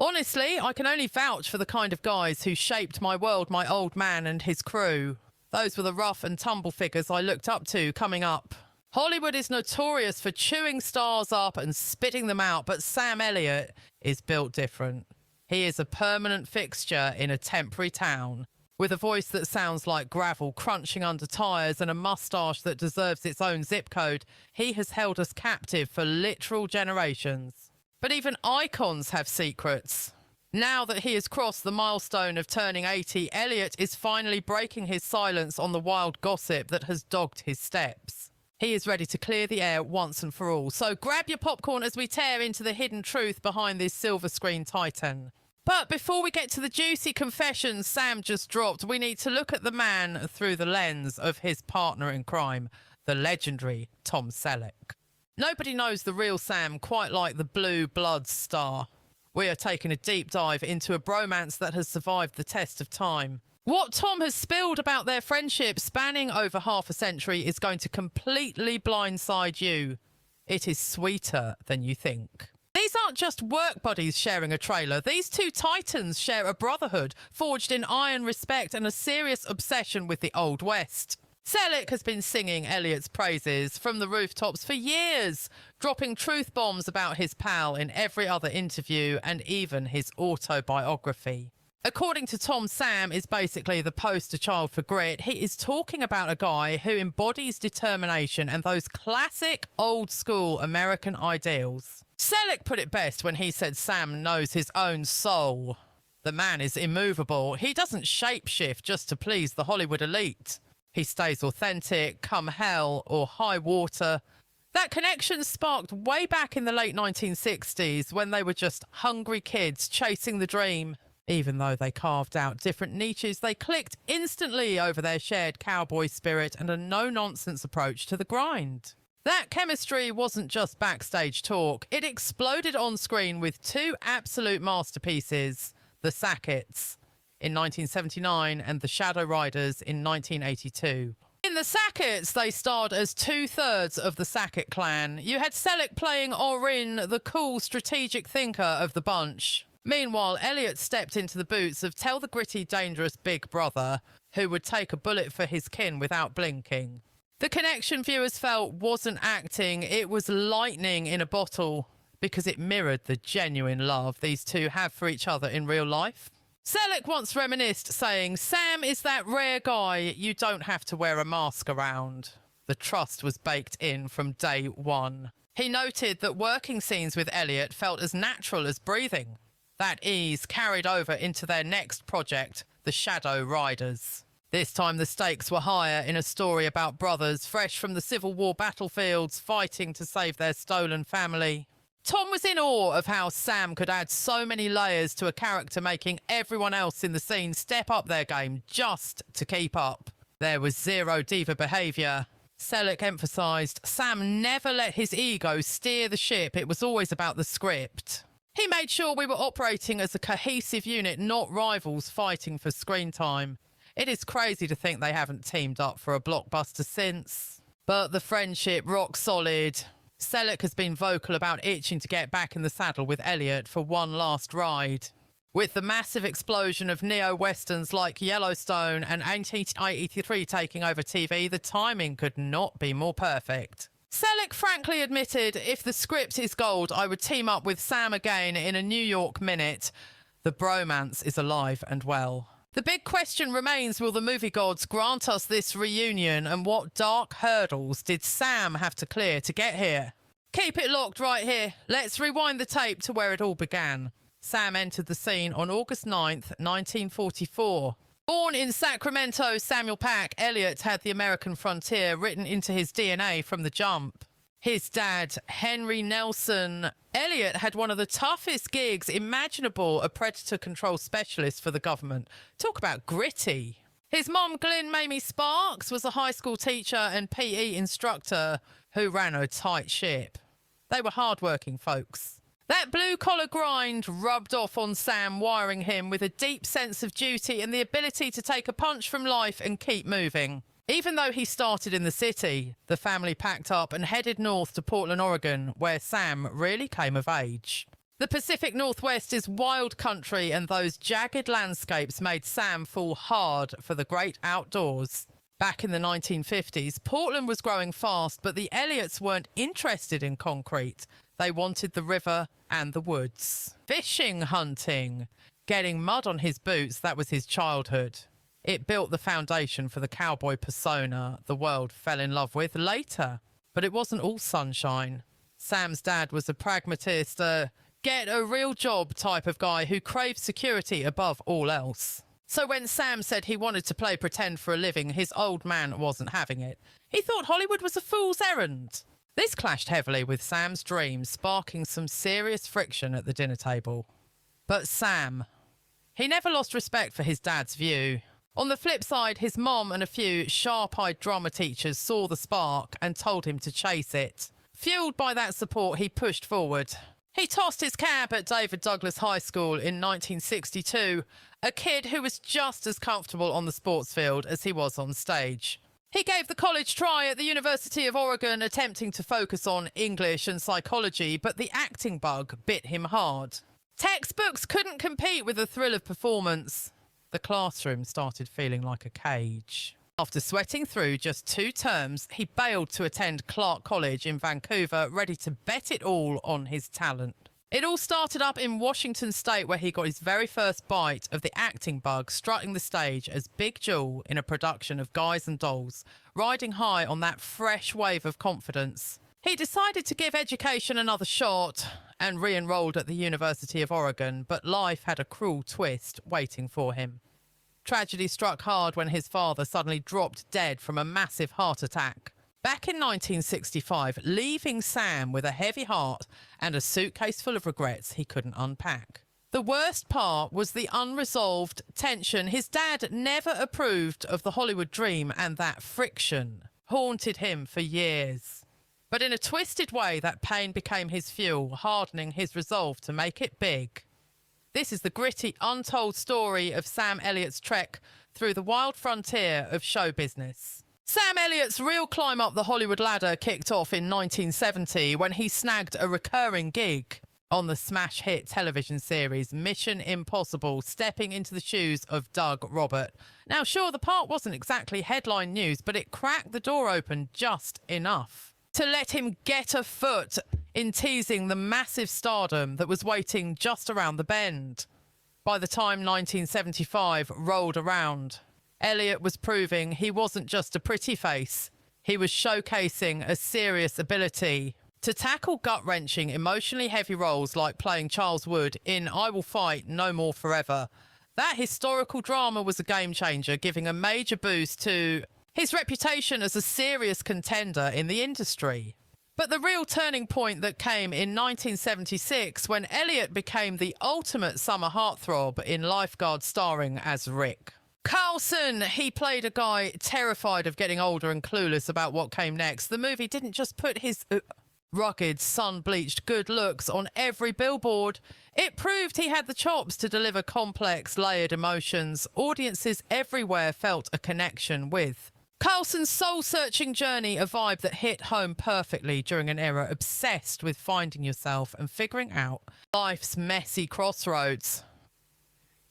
Honestly, I can only vouch for the kind of guys who shaped my world, my old man and his crew. Those were the rough and tumble figures I looked up to coming up. Hollywood is notorious for chewing stars up and spitting them out, but Sam Elliott is built different. He is a permanent fixture in a temporary town. With a voice that sounds like gravel crunching under tyres and a moustache that deserves its own zip code, he has held us captive for literal generations. But even icons have secrets. Now that he has crossed the milestone of turning 80, Elliott is finally breaking his silence on the wild gossip that has dogged his steps. He is ready to clear the air once and for all. So grab your popcorn as we tear into the hidden truth behind this silver screen titan. But before we get to the juicy confessions Sam just dropped, we need to look at the man through the lens of his partner in crime, the legendary Tom Selleck. Nobody knows the real Sam quite like the Blue Bloods star. We are taking a deep dive into a bromance that has survived the test of time. What Tom has spilled about their friendship spanning over half a century is going to completely blindside you. It is sweeter than you think. These aren't just work buddies sharing a trailer. These two titans share a brotherhood forged in iron respect and a serious obsession with the Old West. Selleck has been singing Elliott's praises from the rooftops for years, dropping truth bombs about his pal in every other interview and even his autobiography. According to Tom, Sam is basically the poster child for grit. He is talking about a guy who embodies determination and those classic old-school American ideals. Selleck put it best when he said Sam knows his own soul. The man is immovable. He doesn't shapeshift just to please the Hollywood elite. He stays authentic, come hell or high water. That connection sparked way back in the late 1960s when they were just hungry kids chasing the dream. Even though they carved out different niches, they clicked instantly over their shared cowboy spirit and a no-nonsense approach to the grind. That chemistry wasn't just backstage talk. It exploded on screen with two absolute masterpieces, The Sacketts in 1979 and The Shadow Riders in 1982. In The Sacketts, they starred as two-thirds of the Sackett clan. You had Selleck playing Orin, the cool strategic thinker of the bunch. Meanwhile, Elliott stepped into the boots of tell the gritty, dangerous big brother who would take a bullet for his kin without blinking. The connection viewers felt wasn't acting, it was lightning in a bottle because it mirrored the genuine love these two have for each other in real life. Selleck once reminisced, saying, "Sam is that rare guy you don't have to wear a mask around." The trust was baked in from day one. He noted that working scenes with Elliott felt as natural as breathing. That ease carried over into their next project, The Shadow Riders. This time the stakes were higher in a story about brothers fresh from the Civil War battlefields fighting to save their stolen family. Tom was in awe of how Sam could add so many layers to a character, making everyone else in the scene step up their game just to keep up. There was zero diva behaviour. Selleck emphasised Sam never let his ego steer the ship. It was always about the script. He made sure we were operating as a cohesive unit, not rivals fighting for screen time. It is crazy to think they haven't teamed up for a blockbuster since. But the friendship rock solid. Selleck has been vocal about itching to get back in the saddle with Elliott for one last ride. With the massive explosion of neo-westerns like Yellowstone and 1883 taking over TV, the timing could not be more perfect. Selleck frankly admitted, if the script is gold, I would team up with Sam again in a New York minute. The bromance is alive and well. The big question remains, will the movie gods grant us this reunion, and what dark hurdles did Sam have to clear to get here? Keep it locked right here. Let's rewind the tape to where it all began. Sam entered the scene on August 9th, 1944. Born in Sacramento, Samuel Pack, Elliott had the American frontier written into his DNA from the jump. His dad, Henry Nelson Elliott, had one of the toughest gigs imaginable, a predator control specialist for the government. Talk about gritty. His mom, Glyn Mamie Sparks, was a high school teacher and PE instructor who ran a tight ship. They were hard-working folks. That blue-collar grind rubbed off on Sam, wiring him with a deep sense of duty and the ability to take a punch from life and keep moving. Even though he started in the city, the family packed up and headed north to Portland, Oregon, where Sam really came of age. The Pacific Northwest is wild country, and those jagged landscapes made Sam fall hard for the great outdoors. Back in the 1950s, Portland was growing fast, but the Elliots weren't interested in concrete. They wanted the river and the woods. Fishing, hunting, getting mud on his boots, that was his childhood. It built the foundation for the cowboy persona the world fell in love with later. But it wasn't all sunshine. Sam's dad was a pragmatist, get a real job type of guy who craved security above all else. So when Sam said he wanted to play pretend for a living, his old man wasn't having it. He thought Hollywood was a fool's errand. This clashed heavily with Sam's dreams, sparking some serious friction at the dinner table. But Sam, he never lost respect for his dad's view. On the flip side, his mom and a few sharp-eyed drama teachers saw the spark and told him to chase it. Fueled by that support, he pushed forward. He tossed his cab at David Douglas High School in 1962, a kid who was just as comfortable on the sports field as he was on stage. He gave the college try at the University of Oregon, attempting to focus on English and psychology, but the acting bug bit him hard. Textbooks couldn't compete with the thrill of performance. The classroom started feeling like a cage. After sweating through just 2 terms, he bailed to attend Clark College in Vancouver, ready to bet it all on his talent. It all started up in Washington State, where he got his very first bite of the acting bug, strutting the stage as Big Jewel in a production of Guys and Dolls, riding high on that fresh wave of confidence. He decided to give education another shot and re-enrolled at the University of Oregon, but life had a cruel twist waiting for him. Tragedy struck hard when his father suddenly dropped dead from a massive heart attack. Back in 1965, leaving Sam with a heavy heart and a suitcase full of regrets he couldn't unpack. The worst part was the unresolved tension. His dad never approved of the Hollywood dream, and that friction haunted him for years. But in a twisted way, that pain became his fuel, hardening his resolve to make it big. This is the gritty, untold story of Sam Elliott's trek through the wild frontier of show business. Sam Elliott's real climb up the Hollywood ladder kicked off in 1970 when he snagged a recurring gig on the smash hit television series Mission Impossible, stepping into the shoes of Doug Robert. Now, sure, the part wasn't exactly headline news, but it cracked the door open just enough to let him get a foot in teasing the massive stardom that was waiting just around the bend. By the time 1975 rolled around, Elliott was proving he wasn't just a pretty face. He was showcasing a serious ability to tackle gut-wrenching, emotionally heavy roles like playing Charles Wood in I Will Fight No More Forever. That historical drama was a game-changer, giving a major boost to his reputation as a serious contender in the industry. But the real turning point that came in 1976 when Elliott became the ultimate summer heartthrob in Lifeguard, starring as Rick Carlson. He played a guy terrified of getting older and clueless about what came next. The movie didn't just put his rugged, sun-bleached good looks on every billboard. It proved he had the chops to deliver complex, layered emotions audiences everywhere felt a connection with. Carlson's soul-searching journey, a vibe that hit home perfectly during an era obsessed with finding yourself and figuring out life's messy crossroads.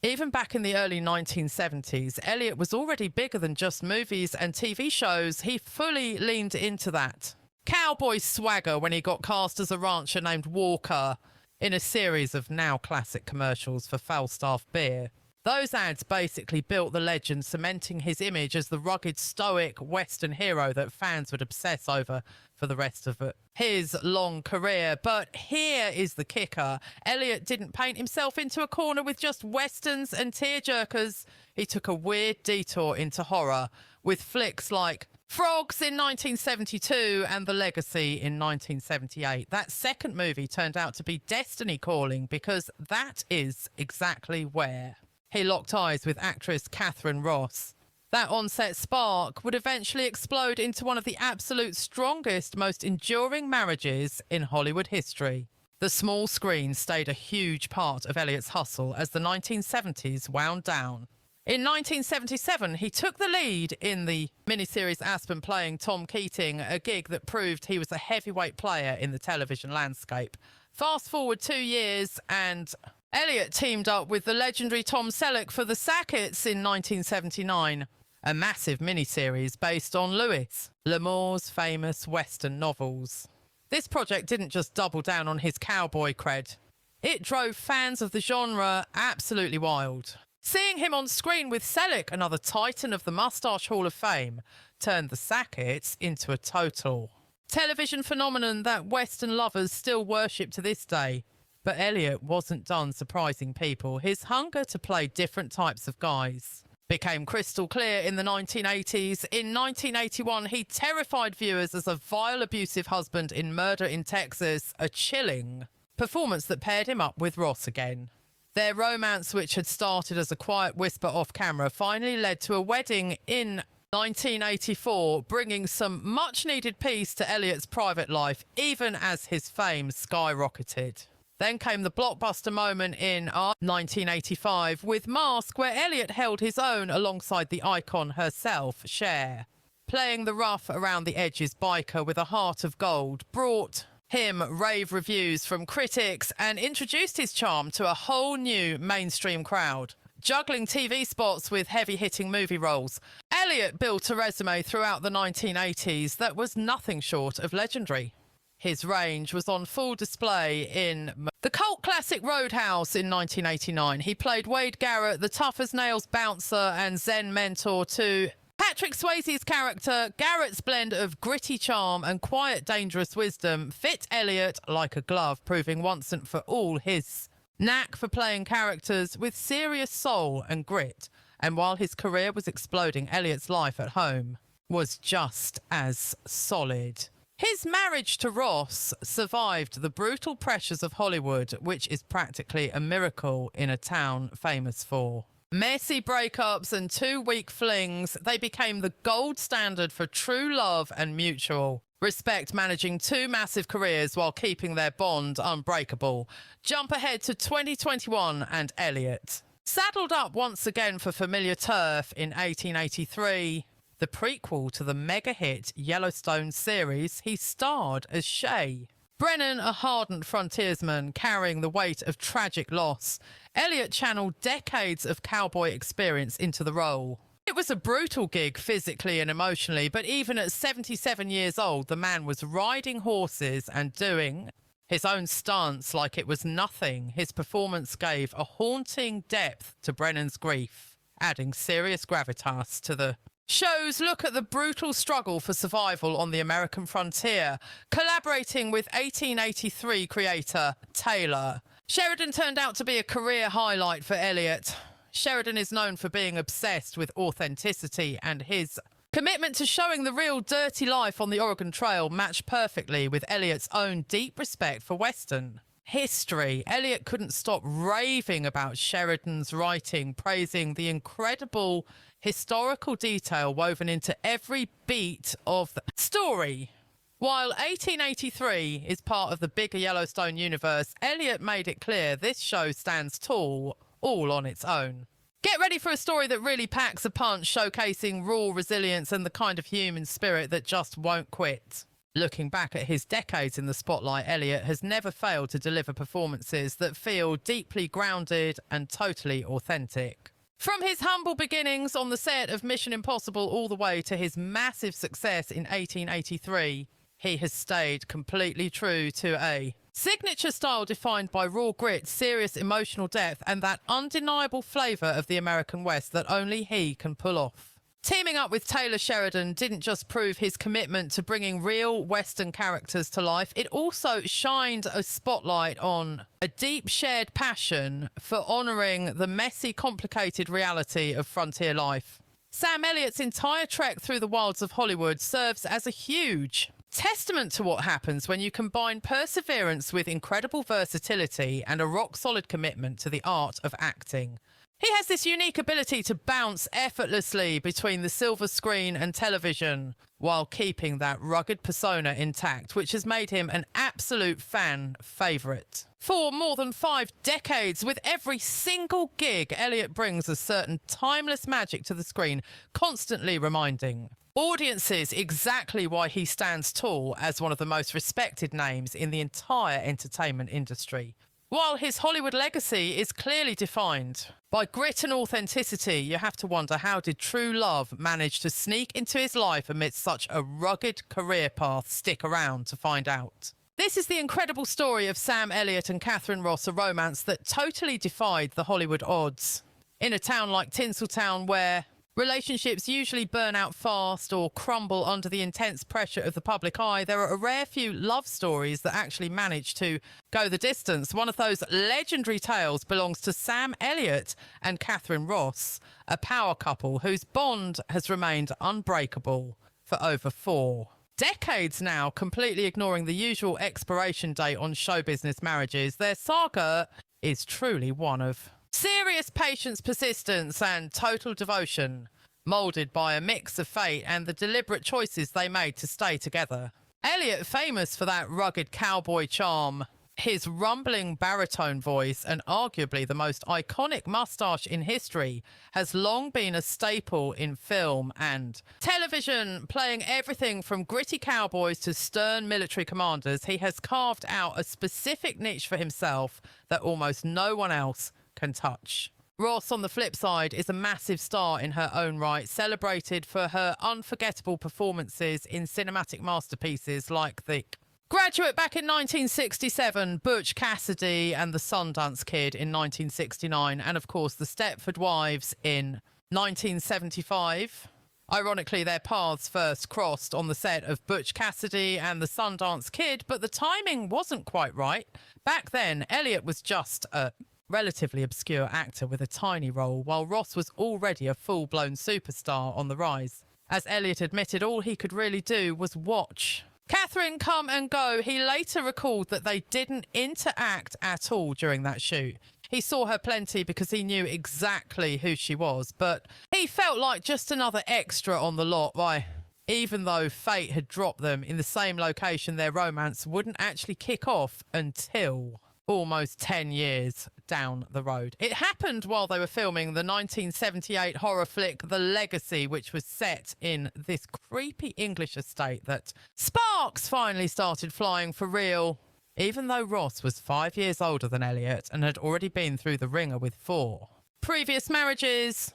Even back in the early 1970s, Elliott was already bigger than just movies and TV shows. He fully leaned into that cowboy swagger when he got cast as a rancher named Walker in a series of now classic commercials for Falstaff beer. Those ads basically built the legend, cementing his image as the rugged, stoic Western hero that fans would obsess over for the rest of his long career. But here is the kicker. Elliott didn't paint himself into a corner with just Westerns and tearjerkers. He took a weird detour into horror with flicks like Frogs in 1972 and The Legacy in 1978. That second movie turned out to be destiny calling, because that is exactly where he locked eyes with actress Catherine Ross. That on-set spark would eventually explode into one of the absolute strongest, most enduring marriages in Hollywood history. The small screen stayed a huge part of Elliott's hustle as the 1970s wound down. In 1977, he took the lead in the miniseries Aspen, playing Tom Keating, a gig that proved he was a heavyweight player in the television landscape. Fast forward 2 years and Elliott teamed up with the legendary Tom Selleck for the Sacketts in 1979, a massive miniseries based on Louis L'Amour's famous Western novels. This project didn't just double down on his cowboy cred. It drove fans of the genre absolutely wild. Seeing him on screen with Selleck, another titan of the Mustache Hall of Fame, turned the Sacketts into a total television phenomenon that Western lovers still worship to this day. But Elliott wasn't done surprising people. His hunger to play different types of guys became crystal clear in the 1980s. In 1981, he terrified viewers as a vile, abusive husband in Murder in Texas, a chilling performance that paired him up with Ross again. Their romance, which had started as a quiet whisper off camera, finally led to a wedding in 1984, bringing some much-needed peace to Elliott's private life, even as his fame skyrocketed. Then came the blockbuster moment in 1985 with Mask, where Elliott held his own alongside the icon herself, Cher. Playing the rough around the edges biker with a heart of gold brought him rave reviews from critics and introduced his charm to a whole new mainstream crowd. Juggling TV spots with heavy-hitting movie roles, Elliott built a resume throughout the 1980s that was nothing short of legendary. His range was on full display in the cult classic Roadhouse in 1989. He played Wade Garrett, the tough-as-nails bouncer and Zen mentor to Patrick Swayze's character. Garrett's blend of gritty charm and quiet, dangerous wisdom fit Elliott like a glove, proving once and for all his knack for playing characters with serious soul and grit. And while his career was exploding, Elliott's life at home was just as solid. His marriage to Ross survived the brutal pressures of Hollywood, which is practically a miracle in a town famous for messy breakups and 2-week flings. They became the gold standard for true love and mutual respect, managing 2 massive careers while keeping their bond unbreakable. Jump ahead to 2021 and Elliott saddled up once again for familiar turf in 1883. The prequel to the mega-hit Yellowstone series, he starred as Shay. Brennan, a hardened frontiersman carrying the weight of tragic loss, Elliott channeled decades of cowboy experience into the role. It was a brutal gig physically and emotionally, but even at 77 years old, the man was riding horses and doing his own stunts like it was nothing. His performance gave a haunting depth to Brennan's grief, adding serious gravitas to the show's look at the brutal struggle for survival on the American frontier. Collaborating with 1883 creator Taylor, Sheridan turned out to be a career highlight for Elliott. Sheridan is known for being obsessed with authenticity, and his commitment to showing the real dirty life on the Oregon Trail matched perfectly with Elliott's own deep respect for Western history. Elliott couldn't stop raving about Sheridan's writing, praising the incredible historical detail woven into every beat of the story. While 1883 is part of the bigger Yellowstone universe, Elliott made it clear this show stands tall all on its own. Get ready for a story that really packs a punch, showcasing raw resilience and the kind of human spirit that just won't quit. Looking back at his decades in the spotlight, Elliott has never failed to deliver performances that feel deeply grounded and totally authentic. From his humble beginnings on the set of Mission Impossible all the way to his massive success in 1883, he has stayed completely true to a signature style defined by raw grit, serious emotional depth, and that undeniable flavour of the American West that only he can pull off. Teaming up with Taylor Sheridan didn't just prove his commitment to bringing real Western characters to life, it also shined a spotlight on a deep shared passion for honouring the messy, complicated reality of frontier life. Sam Elliott's entire trek through the wilds of Hollywood serves as a huge testament to what happens when you combine perseverance with incredible versatility and a rock-solid commitment to the art of acting. He has this unique ability to bounce effortlessly between the silver screen and television while keeping that rugged persona intact, which has made him an absolute fan favourite. For more than 5 decades, with every single gig, Elliott brings a certain timeless magic to the screen, constantly reminding audiences exactly why he stands tall as one of the most respected names in the entire entertainment industry. While his Hollywood legacy is clearly defined by grit and authenticity, you have to wonder, how did true love manage to sneak into his life amidst such a rugged career path? Stick around to find out. This is the incredible story of Sam Elliott and Catherine Ross, a romance that totally defied the Hollywood odds. In a town like Tinseltown, where relationships usually burn out fast or crumble under the intense pressure of the public eye, there are a rare few love stories that actually manage to go the distance. One of those legendary tales belongs to Sam Elliott and Catherine Ross, a power couple whose bond has remained unbreakable for over 4 decades now, completely ignoring the usual expiration date on show business marriages. Their saga is truly one of serious patience, persistence, and total devotion, moulded by a mix of fate and the deliberate choices they made to stay together. Elliott, famous for that rugged cowboy charm, his rumbling baritone voice, and arguably the most iconic mustache in history, has long been a staple in film and television. Playing everything from gritty cowboys to stern military commanders, he has carved out a specific niche for himself that almost no one else can touch. Ross, on the flip side, is a massive star in her own right, celebrated for her unforgettable performances in cinematic masterpieces like The Graduate back in 1967, Butch Cassidy and The Sundance Kid in 1969, and of course The Stepford Wives in 1975. Ironically, their paths first crossed on the set of Butch Cassidy and The Sundance Kid, but the timing wasn't quite right. Back then, Elliott was just a relatively obscure actor with a tiny role, while Ross was already a full-blown superstar on the rise. As Elliott admitted, all he could really do was watch Catherine come and go. He later recalled that they didn't interact at all during that shoot. He saw her plenty because he knew exactly who she was, but he felt like just another extra on the lot. Why, even though fate had dropped them in the same location, their romance wouldn't actually kick off until almost 10 years down the road. It happened while they were filming the 1978 horror flick The Legacy, which was set in this creepy English estate, that sparks finally started flying for real, even though Ross was 5 years older than Elliott and had already been through the ringer with 4 previous marriages.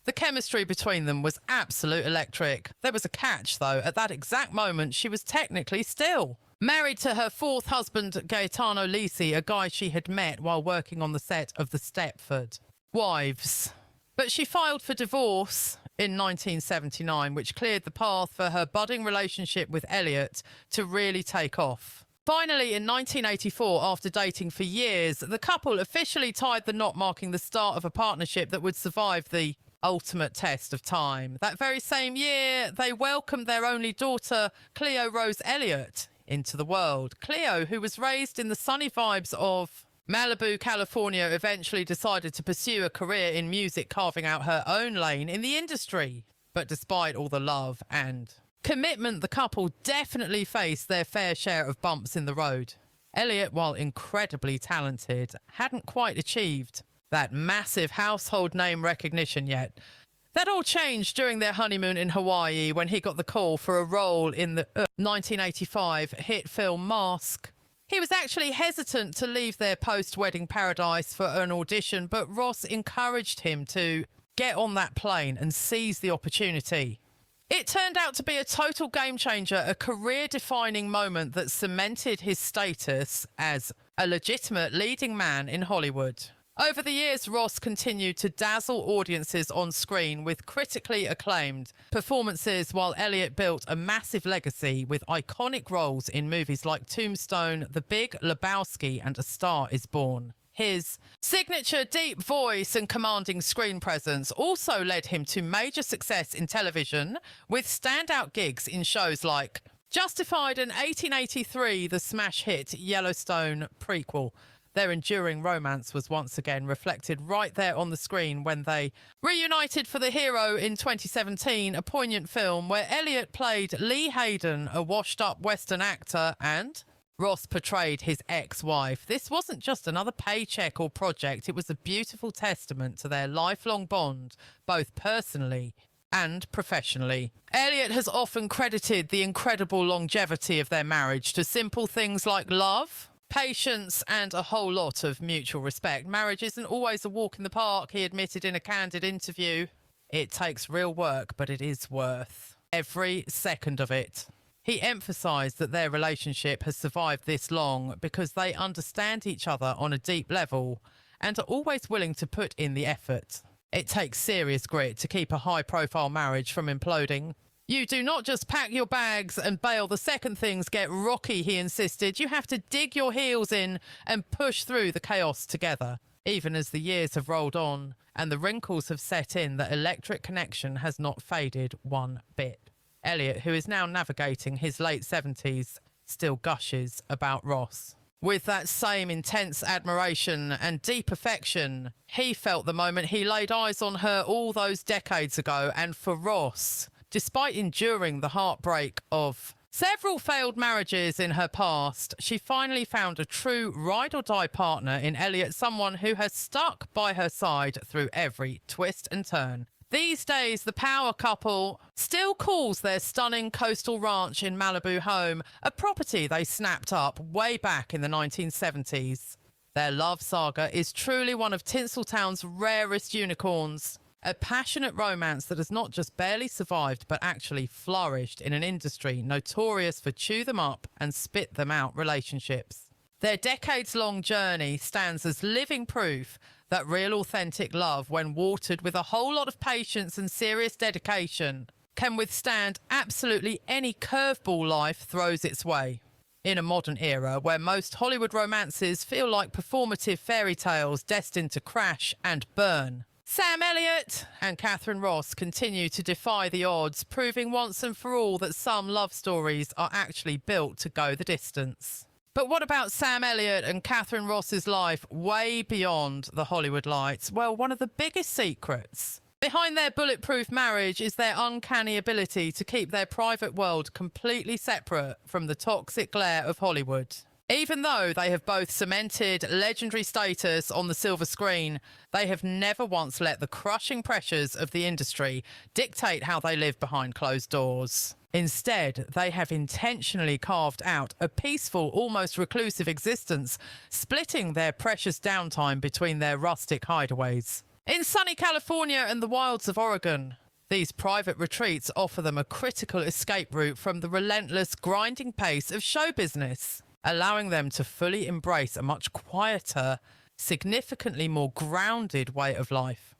The chemistry between them was absolute electric. There was a catch, though. At that exact moment, she was technically still married to her 4th husband, Gaetano Lisi, a guy she had met while working on the set of The Stepford Wives. But she filed for divorce in 1979, which cleared the path for her budding relationship with Elliott to really take off. Finally, in 1984, after dating for years, the couple officially tied the knot, marking the start of a partnership that would survive the ultimate test of time. That very same year, they welcomed their only daughter, Cleo Rose Elliott, into the world. Cleo, who was raised in the sunny vibes of Malibu, California, eventually decided to pursue a career in music, carving out her own lane in the industry. But despite all the love and commitment, the couple definitely faced their fair share of bumps in the road. Elliott, while incredibly talented, hadn't quite achieved that massive household name recognition yet. That all changed during their honeymoon in Hawaii when he got the call for a role in the 1985 hit film Mask. He was actually hesitant to leave their post-wedding paradise for an audition, but Ross encouraged him to get on that plane and seize the opportunity. It turned out to be a total game changer, a career-defining moment that cemented his status as a legitimate leading man in Hollywood. Over the years, Ross continued to dazzle audiences on screen with critically acclaimed performances, while Elliott built a massive legacy with iconic roles in movies like Tombstone, The Big Lebowski, and A Star is Born. His signature deep voice and commanding screen presence also led him to major success in television, with standout gigs in shows like Justified and 1883, the smash hit Yellowstone prequel, Their enduring romance was once again reflected right there on the screen when they reunited for The Hero in 2017, a poignant film where Elliott played Lee Hayden, a washed-up Western actor, and Ross portrayed his ex-wife. This wasn't just another paycheck or project, it was a beautiful testament to their lifelong bond, both personally and professionally. Elliott has often credited the incredible longevity of their marriage to simple things like love, patience, and a whole lot of mutual respect. Marriage isn't always a walk in the park, he admitted in a candid interview. It takes real work, but it is worth every second of it. He emphasised that their relationship has survived this long because they understand each other on a deep level and are always willing to put in the effort. It takes serious grit to keep a high-profile marriage from imploding. You do not just pack your bags and bail the second things get rocky, he insisted. You have to dig your heels in and push through the chaos together. Even as the years have rolled on and the wrinkles have set in, the electric connection has not faded one bit. Elliott, who is now navigating his late 70s, still gushes about Ross. With that same intense admiration and deep affection, he felt the moment he laid eyes on her all those decades ago. And for Ross, despite enduring the heartbreak of several failed marriages in her past, she finally found a true ride-or-die partner in Elliott, someone who has stuck by her side through every twist and turn. These days, the power couple still calls their stunning coastal ranch in Malibu home, a property they snapped up way back in the 1970s. Their love saga is truly one of Tinseltown's rarest unicorns, a passionate romance that has not just barely survived but actually flourished in an industry notorious for chew them up and spit them out relationships. Their decades-long journey stands as living proof that real authentic love, when watered with a whole lot of patience and serious dedication, can withstand absolutely any curveball life throws its way. In a modern era where most Hollywood romances feel like performative fairy tales destined to crash and burn, Sam Elliott and Catherine Ross continue to defy the odds, proving once and for all that some love stories are actually built to go the distance. But what about Sam Elliott and Catherine Ross's life way beyond the Hollywood lights? Well, one of the biggest secrets behind their bulletproof marriage is their uncanny ability to keep their private world completely separate from the toxic glare of Hollywood. Even though they have both cemented legendary status on the silver screen, they have never once let the crushing pressures of the industry dictate how they live behind closed doors. Instead, they have intentionally carved out a peaceful, almost reclusive existence, splitting their precious downtime between their rustic hideaways. In sunny California and the wilds of Oregon, these private retreats offer them a critical escape route from the relentless, grinding pace of show business, allowing them to fully embrace a much quieter, significantly more grounded way of life.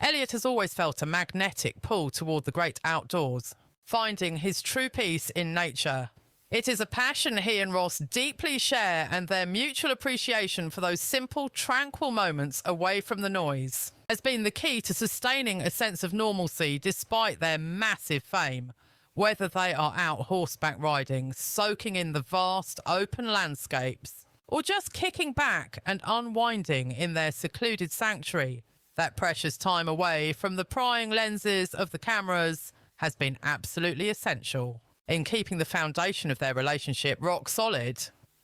Elliott has always felt a magnetic pull toward the great outdoors, finding his true peace in nature. It is a passion he and Ross deeply share, and their mutual appreciation for those simple, tranquil moments away from the noise has been the key to sustaining a sense of normalcy despite their massive fame. Whether they are out horseback riding, soaking in the vast open landscapes, or just kicking back and unwinding in their secluded sanctuary, that precious time away from the prying lenses of the cameras has been absolutely essential in keeping the foundation of their relationship rock solid.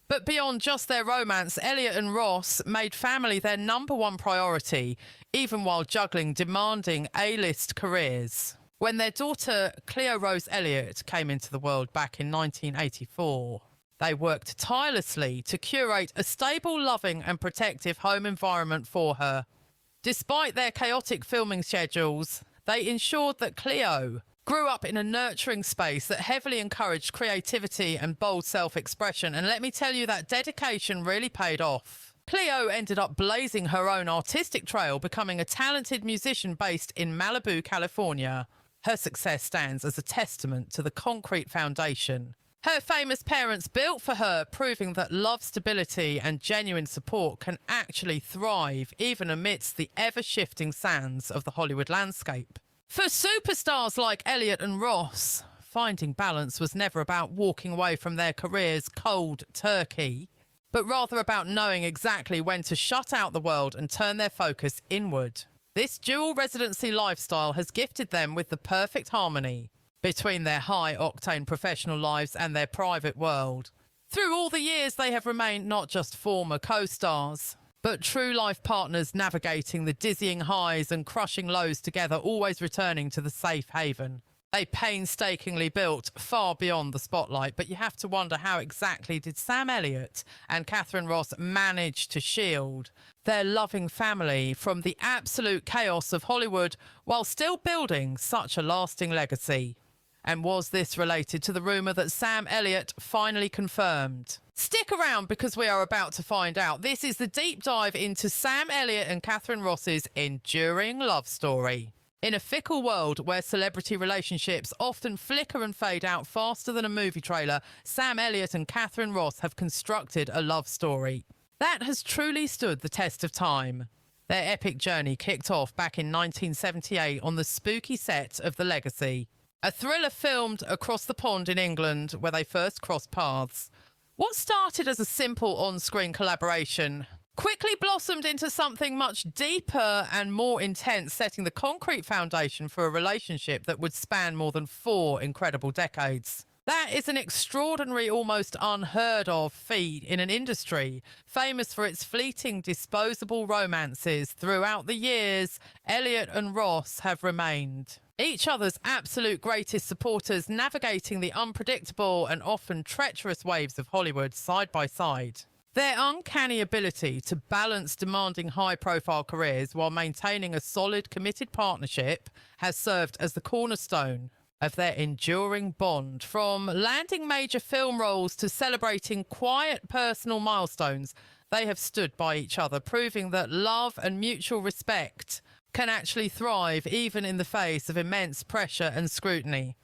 But beyond just their romance, Elliott and Ross made family their number one priority, even while juggling demanding A-list careers. When their daughter Cleo Rose Elliott came into the world back in 1984, they worked tirelessly to curate a stable, loving and protective home environment for her. Despite their chaotic filming schedules, they ensured that Cleo grew up in a nurturing space that heavily encouraged creativity and bold self-expression. And let me tell you, that dedication really paid off. Cleo ended up blazing her own artistic trail, becoming a talented musician based in Malibu, California. Her success stands as a testament to the concrete foundation her famous parents built for her, proving that love, stability and genuine support can actually thrive even amidst the ever-shifting sands of the Hollywood landscape. For superstars like Elliott and Ross, finding balance was never about walking away from their careers cold turkey. but rather about knowing exactly when to shut out the world and turn their focus inward. This dual residency lifestyle has gifted them with the perfect harmony between their high-octane professional lives and their private world. Through all the years, they have remained not just former co-stars, but true-life partners navigating the dizzying highs and crushing lows together, always returning to the safe haven they painstakingly built far beyond the spotlight. But you have to wonder, how exactly did Sam Elliott and Catherine Ross manage to shield their loving family from the absolute chaos of Hollywood while still building such a lasting legacy? And was this related to the rumour that Sam Elliott finally confirmed? Stick around, because we are about to find out. This is the deep dive into Sam Elliott and Catherine Ross's enduring love story. In a fickle world where celebrity relationships often flicker and fade out faster than a movie trailer, Sam Elliott and Catherine Ross have constructed a love story that has truly stood the test of time. Their epic journey kicked off back in 1978 on the spooky set of The Legacy, a thriller filmed across the pond in England where they first crossed paths. What started as a simple on-screen collaboration quickly blossomed into something much deeper and more intense, setting the concrete foundation for a relationship that would span more than 4 incredible decades. That is an extraordinary, almost unheard of feat in an industry famous for its fleeting, disposable romances. Throughout the years, Elliott and Ross have remained each other's absolute greatest supporters, navigating the unpredictable and often treacherous waves of Hollywood side by side. Their uncanny ability to balance demanding high-profile careers while maintaining a solid, committed partnership has served as the cornerstone of their enduring bond. From landing major film roles to celebrating quiet personal milestones, they have stood by each other, proving that love and mutual respect can actually thrive even in the face of immense pressure and scrutiny.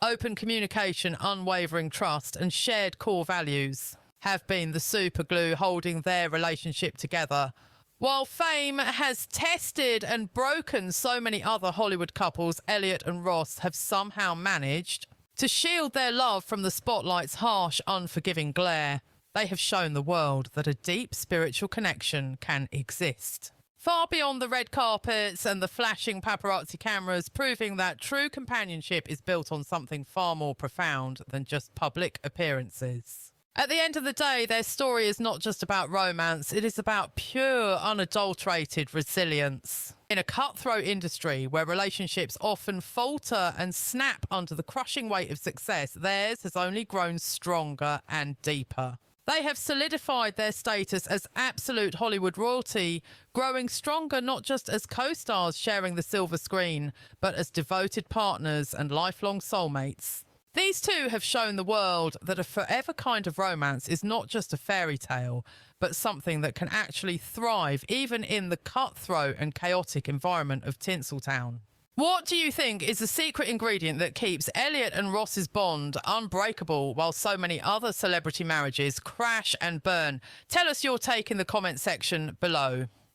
Open communication, unwavering trust, and shared core values have been the super glue holding their relationship together. While fame has tested and broken so many other Hollywood couples, Elliott and Ross have somehow managed to shield their love from the spotlight's harsh, unforgiving glare. They have shown the world that a deep spiritual connection can exist far beyond the red carpets and the flashing paparazzi cameras, proving that true companionship is built on something far more profound than just public appearances. At the end of the day, their story is not just about romance, it is about pure, unadulterated resilience. In a cutthroat industry where relationships often falter and snap under the crushing weight of success, theirs has only grown stronger and deeper. They have solidified their status as absolute Hollywood royalty, growing stronger not just as co-stars sharing the silver screen, but as devoted partners and lifelong soulmates. These two have shown the world that a forever kind of romance is not just a fairy tale, but something that can actually thrive even in the cutthroat and chaotic environment of Tinseltown. What do you think is the secret ingredient that keeps Elliott and Ross's bond unbreakable while so many other celebrity marriages crash and burn? Tell us your take in the comment section below.